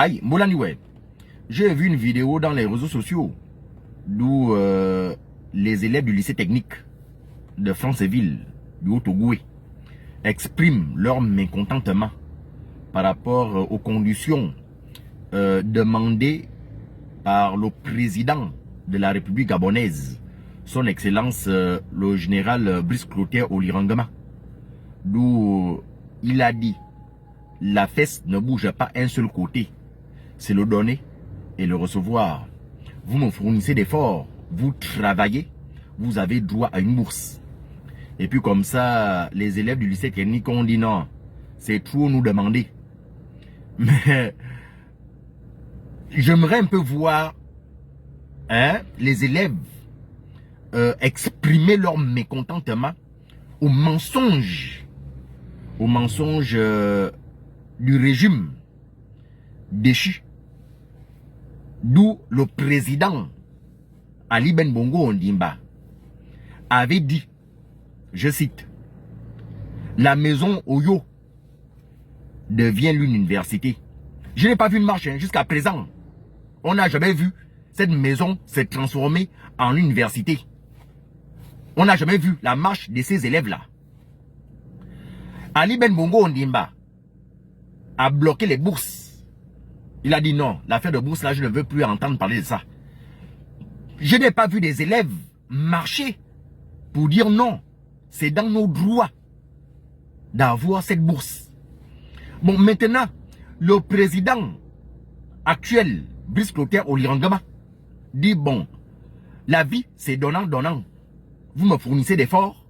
Aïe, Molaniwe, j'ai vu une vidéo dans les réseaux sociaux d'où les élèves du lycée technique de Franceville, du Haut-Ogoué, expriment leur mécontentement par rapport aux conditions demandées par le président de la République gabonaise, son Excellence le général Brice Clotaire Olirangama, d'où il a dit la fesse ne bouge pas un seul côté, c'est le donner et le recevoir. Vous me fournissez d'efforts, vous travaillez, vous avez droit à une bourse. Et puis comme ça, les élèves du lycée technique ont dit non, c'est trop nous demander. Mais j'aimerais un peu voir les élèves exprimer leur mécontentement au mensonge du régime déchu, d'où le président Ali Ben Bongo Ondimba avait dit, je cite, la maison Oyo devient l'université. Je n'ai pas vu une marche jusqu'à présent. On n'a jamais vu cette maison se transformer en université. On n'a jamais vu la marche de ces élèves-là. Ali Ben Bongo Ondimba a bloqué les bourses. Il a dit non, l'affaire de bourse là, je ne veux plus entendre parler de ça. Je n'ai pas vu des élèves marcher pour dire non, c'est dans nos droits d'avoir cette bourse. Bon, maintenant, le président actuel, Brice Clotaire Olirangama, dit bon, la vie c'est donnant-donnant. Vous me fournissez d'efforts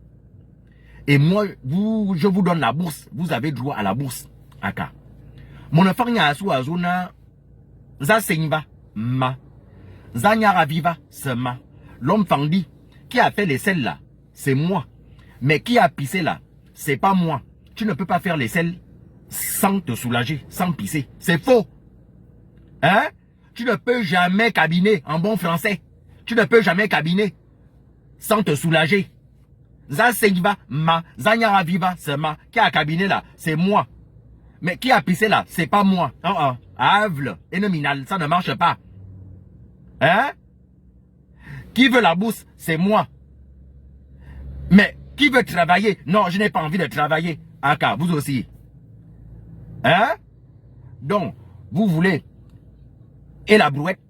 et moi, je vous donne la bourse. Vous avez droit à la bourse. Aka. Mon enfant y a asu azuna za senva ma za nyara viva sema. L'homme fandi qui a fait les selles là, c'est moi. Mais qui a pissé là, c'est pas moi. Tu ne peux pas faire les selles sans te soulager, sans pisser. C'est faux. Hein? Tu ne peux jamais cabiner en bon français. Tu ne peux jamais cabiner sans te soulager. Za senva ma za nyara viva sema. Qui a cabiné là, c'est moi. Mais qui a pissé là, c'est pas moi. Avle, nominal, ça ne marche pas. Hein? Qui veut la bourse, c'est moi. Mais qui veut travailler? Non, je n'ai pas envie de travailler. Aka, vous aussi. Hein? Donc, vous voulez et la brouette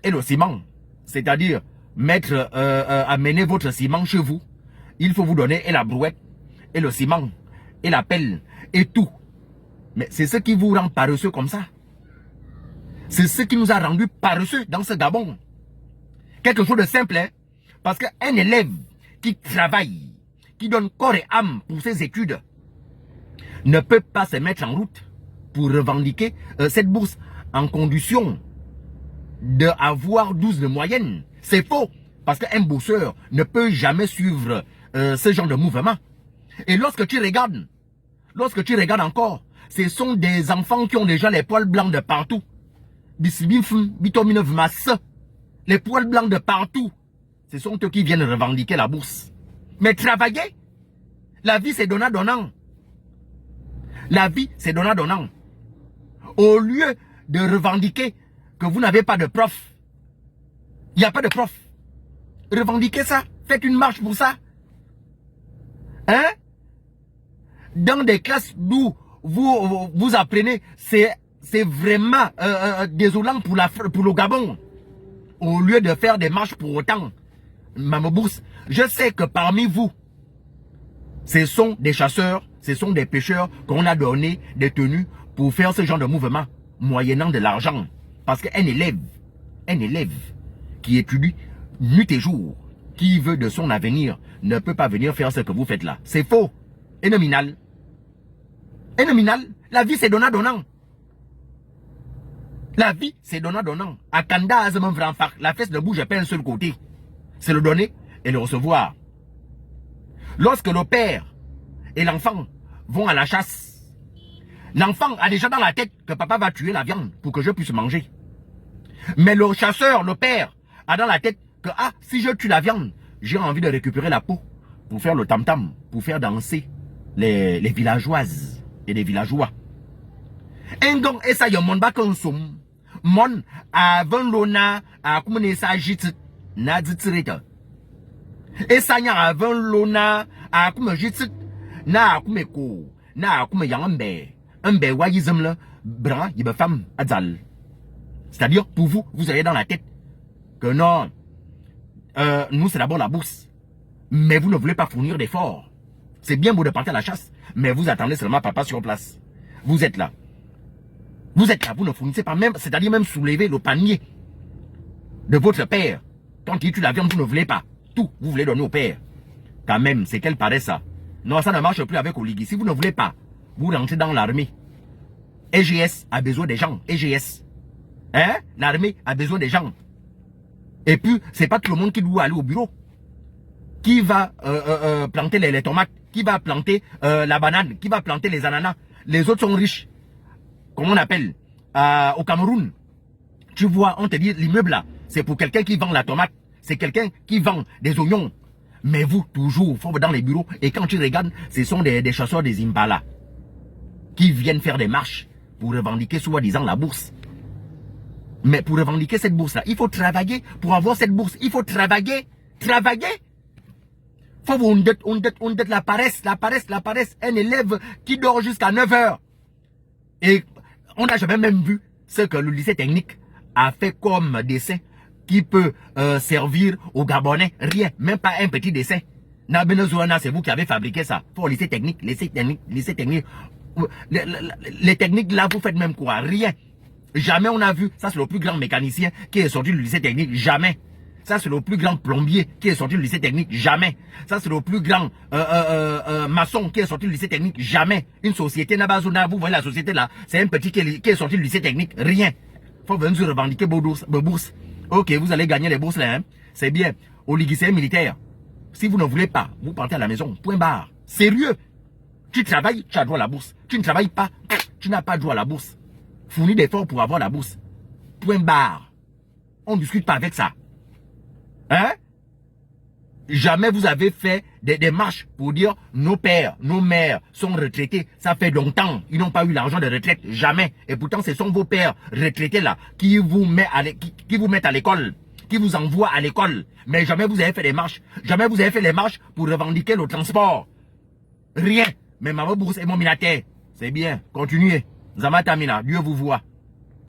et le ciment. C'est-à-dire, amener votre ciment chez vous. Il faut vous donner et la brouette et le ciment et la pelle et tout. Mais c'est ce qui vous rend paresseux comme ça. C'est ce qui nous a rendu paresseux dans ce Gabon. Quelque chose de simple, hein? Parce qu'un élève qui travaille, qui donne corps et âme pour ses études, ne peut pas se mettre en route pour revendiquer cette bourse en condition d'avoir 12 de moyenne. C'est faux. Parce qu'un bosseur ne peut jamais suivre ce genre de mouvement. Et lorsque tu regardes encore, ce sont des enfants qui ont déjà les poils blancs de partout. Les poils blancs de partout. Ce sont eux qui viennent revendiquer la bourse. Mais travailler, la vie c'est donnant-donnant. La vie c'est donnant-donnant. Au lieu de revendiquer que vous n'avez pas de prof, il n'y a pas de prof. Revendiquez ça. Faites une marche pour ça. Hein? Dans des classes d'où vous apprenez, c'est vraiment désolant pour le Gabon. Au lieu de faire des marches pour autant, Mamebourse, je sais que parmi vous, ce sont des chasseurs, ce sont des pêcheurs qu'on a donné des tenues pour faire ce genre de mouvement, moyennant de l'argent. Parce qu'un élève qui étudie nuit et jour, qui veut de son avenir, ne peut pas venir faire ce que vous faites là. C'est faux. Et nominal. Et nominal, la vie c'est donnant-donnant. La vie c'est donnant-donnant. À Kanda, la fesse ne bouge pas un seul côté. C'est le donner et le recevoir. Lorsque le père et l'enfant vont à la chasse, l'enfant a déjà dans la tête que papa va tuer la viande pour que je puisse manger. Mais le chasseur, le père, a dans la tête que si je tue la viande, j'ai envie de récupérer la peau pour faire le tam-tam, pour faire danser les villageoises et les villageois. Un gong, et ça, y a mon bac en somme. Mon, avant l'ona, à comment ne s'agit, n'a dit tireta. Et ça, y a avant l'ona, à comment jit, n'a comment ko, n'a comment yambe. Un bé, wayism là, bras, y a femme, adzal. C'est-à-dire, pour vous, vous avez dans la tête que non, nous, c'est d'abord la bourse. Mais vous ne voulez pas fournir d'efforts. C'est bien beau de partir à la chasse, mais vous attendez seulement papa sur place. Vous êtes là. Vous êtes là, vous ne fournissez pas même, c'est-à-dire même soulever le panier de votre père. Quand il tue la viande, vous ne voulez pas. Tout, vous voulez donner au père. Quand même, c'est qu'elle paraît ça. Non, ça ne marche plus avec Oligui. Si vous ne voulez pas, vous rentrez dans l'armée. EGS a besoin des gens. EGS. Hein? L'armée a besoin des gens. Et puis, c'est pas tout le monde qui doit aller au bureau. Qui va planter les tomates? Qui va planter la banane? Qui va planter les ananas? Les autres sont riches. Comment on appelle? Au Cameroun. Tu vois, on te dit, l'immeuble là, c'est pour quelqu'un qui vend la tomate. C'est quelqu'un qui vend des oignons. Mais vous, toujours, faut dans les bureaux. Et quand tu regardes, ce sont des chasseurs des Impala. Qui viennent faire des marches pour revendiquer soi-disant la bourse. Mais pour revendiquer cette bourse-là, il faut travailler pour avoir cette bourse. Il faut travailler. Travailler. Faut vous on dette la paresse. Un élève qui dort jusqu'à 9 heures. Et on n'a jamais même vu ce que le lycée technique a fait comme dessin qui peut servir aux Gabonais. Rien, même pas un petit dessin. C'est vous qui avez fabriqué ça. Pour le lycée technique, les techniques là, vous faites même quoi? Rien. Jamais on a vu. Ça, c'est le plus grand mécanicien qui est sorti du lycée technique. Jamais. Ça, c'est le plus grand plombier qui est sorti du lycée technique. Jamais. Ça, c'est le plus grand maçon qui est sorti du lycée technique. Jamais. Une société, Nabazona, vous voyez la société là, c'est un petit qui est sorti du lycée technique. Rien. Faut venir revendiquer vos bourses. Ok, vous allez gagner les bourses là. Hein? C'est bien. Au lycée militaire. Si vous ne voulez pas, vous partez à la maison. Point barre. Sérieux. Tu travailles, tu as droit à la bourse. Tu ne travailles pas, tu n'as pas droit à la bourse. Fournis d'efforts pour avoir la bourse. Point barre. On ne discute pas avec ça. Hein? Jamais vous avez fait des marches pour dire nos pères, nos mères sont retraités. Ça fait longtemps. Ils n'ont pas eu l'argent de retraite. Jamais. Et pourtant, ce sont vos pères retraités là qui vous mettent à l'école. Qui vous envoient à l'école. Mais jamais vous avez fait des marches. Jamais vous avez fait les marches pour revendiquer le transport. Rien. Mais maman bourse et mon minaté. C'est bien. Continuez. Zamatamina. Dieu vous voit.